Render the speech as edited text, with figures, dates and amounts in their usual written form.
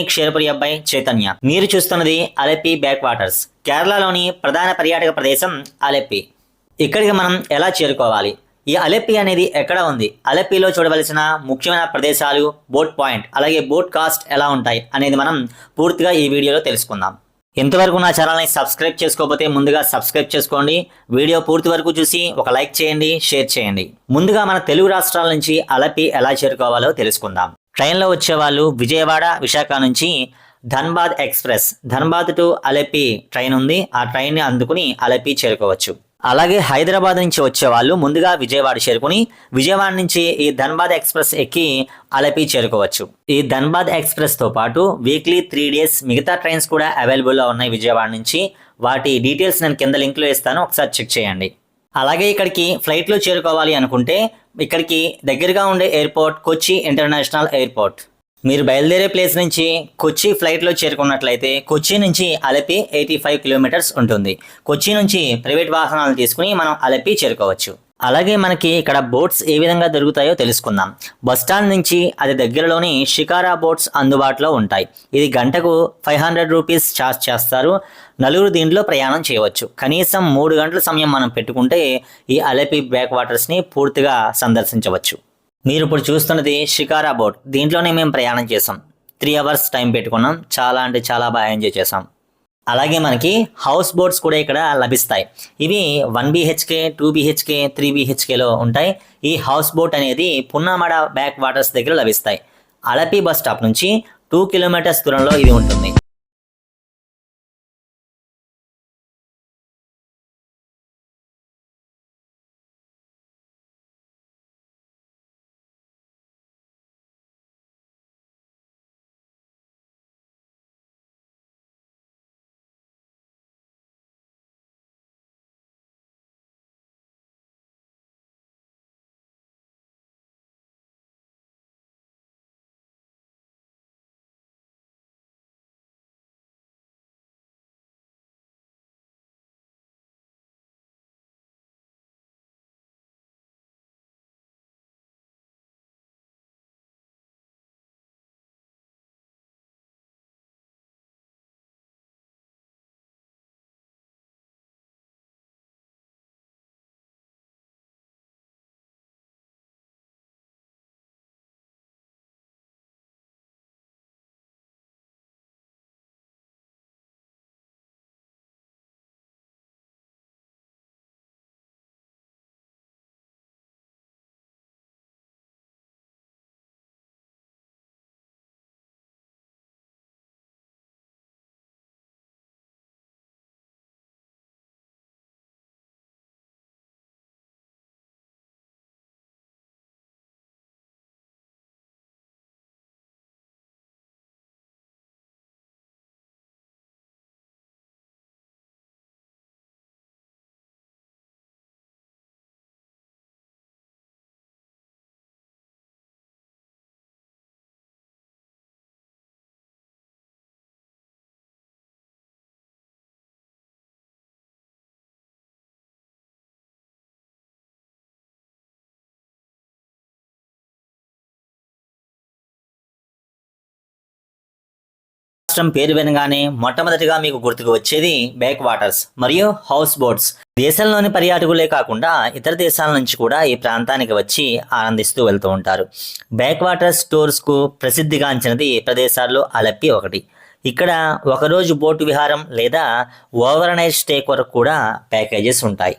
క్షీరపురి అబ్బాయి చైతన్య. మీరు చూస్తున్నది అలెప్పి బ్యాక్ వాటర్స్. కేరళలోని ప్రధాన పర్యాటక ప్రదేశం అలెప్పి. ఇక్కడికి మనం ఎలా చేరుకోవాలి, ఈ అలెప్పి అనేది ఎక్కడ ఉంది, అలెప్పిలో చూడవలసిన ముఖ్యమైన ప్రదేశాలు, బోట్ పాయింట్, అలాగే బోట్ కాస్ట్ ఎలా ఉంటాయి అనేది మనం పూర్తిగా ఈ వీడియోలో తెలుసుకుందాం. ఇంతవరకు నా ఛానల్ని సబ్స్క్రైబ్ చేసుకోకపోతే ముందుగా సబ్స్క్రైబ్ చేసుకోండి. వీడియో పూర్తి వరకు చూసి ఒక లైక్ చేయండి, షేర్ చేయండి. ముందుగా మన తెలుగు రాష్ట్రాల నుంచి అలెప్పి ఎలా చేరుకోవాలో తెలుసుకుందాం. ట్రైన్లో వచ్చేవాళ్ళు విజయవాడ, విశాఖ నుంచి Dhanbad express, Dhanbad to Alleppey train ఉంది. ఆ ట్రైన్ని అందుకుని అలెప్పి చేరుకోవచ్చు. అలాగే హైదరాబాద్ నుంచి వచ్చేవాళ్ళు ముందుగా విజయవాడ చేరుకుని విజయవాడ నుంచి ఈ ధన్బాద్ ఎక్స్ప్రెస్ ఎక్కి అలెప్పి చేరుకోవచ్చు. ఈ ధన్బాద్ ఎక్స్ప్రెస్తో పాటు వీక్లీ 3 days మిగతా ట్రైన్స్ కూడా అవైలబుల్లో ఉన్నాయి విజయవాడ నుంచి. వాటి డీటెయిల్స్ నేను కింద లింక్లో ఇస్తాను, ఒకసారి చెక్ చేయండి. అలాగే ఇక్కడికి ఫ్లైట్లో చేరుకోవాలి అనుకుంటే ఇక్కడికి దగ్గరగా ఉండే ఎయిర్పోర్ట్ కొచ్చి ఇంటర్నేషనల్ ఎయిర్పోర్ట్. మీరు బయలుదేరే ప్లేస్ నుంచి కొచ్చి ఫ్లైట్లో చేరుకున్నట్లయితే కొచ్చి నుంచి అలెప్పి 85 kilometers ఉంటుంది. కొచ్చి నుంచి ప్రైవేట్ వాహనాలు తీసుకుని మనం అలెప్పి చేరుకోవచ్చు. అలాగే మనకి ఇక్కడ బోట్స్ ఏ విధంగా దొరుకుతాయో తెలుసుకుందాం. బస్టాండ్ నుంచి అది దగ్గరలోని షికారా బోట్స్ అందుబాటులో ఉంటాయి. ఇది గంటకు 500 rupees ఛార్జ్ చేస్తారు. నలుగురు దీంట్లో ప్రయాణం చేయవచ్చు. కనీసం 3 గంటల సమయం మనం పెట్టుకుంటే ఈ అలెప్పి బ్యాక్ వాటర్స్ని పూర్తిగా సందర్శించవచ్చు. మీరు ఇప్పుడు చూస్తున్నది షికారా బోట్. దీంట్లోనే మేము ప్రయాణం చేసాం. 3 hours టైం పెట్టుకున్నాం. చాలా అంటే చాలా బాగా ఎంజాయ్ చేసాం. అలాగే మనకి హౌస్ బోట్స్ కూడా ఇక్కడ లభిస్తాయి. ఇవి 1 BHK, 2 BHK, 3 BHKలో ఉంటాయి. ఈ హౌస్ బోట్ అనేది పున్నామడ బ్యాక్ వాటర్స్ దగ్గర లభిస్తాయి. అలెప్పి బస్ స్టాప్ నుంచి 2 kilometers దూరంలో ఇది ఉంటుంది. రాష్ట్రం పేరు వినగానే మొట్టమొదటిగా మీకు గుర్తుకు వచ్చేది బ్యాక్ వాటర్స్ మరియు హౌస్ బోట్స్. దేశంలోని పర్యాటకులే కాకుండా ఇతర దేశాల నుంచి కూడా ఈ ప్రాంతానికి వచ్చి ఆనందిస్తూ వెళ్తూ ఉంటారు. బ్యాక్ వాటర్స్ టూర్స్ కు ప్రసిద్ధిగాంచినది ప్రదేశాల్లో అలెప్పి ఒకటి. ఇక్కడ ఒకరోజు బోటు విహారం లేదా ఓవర్ నైట్ స్టే కొరకు కూడా ప్యాకేజెస్ ఉంటాయి.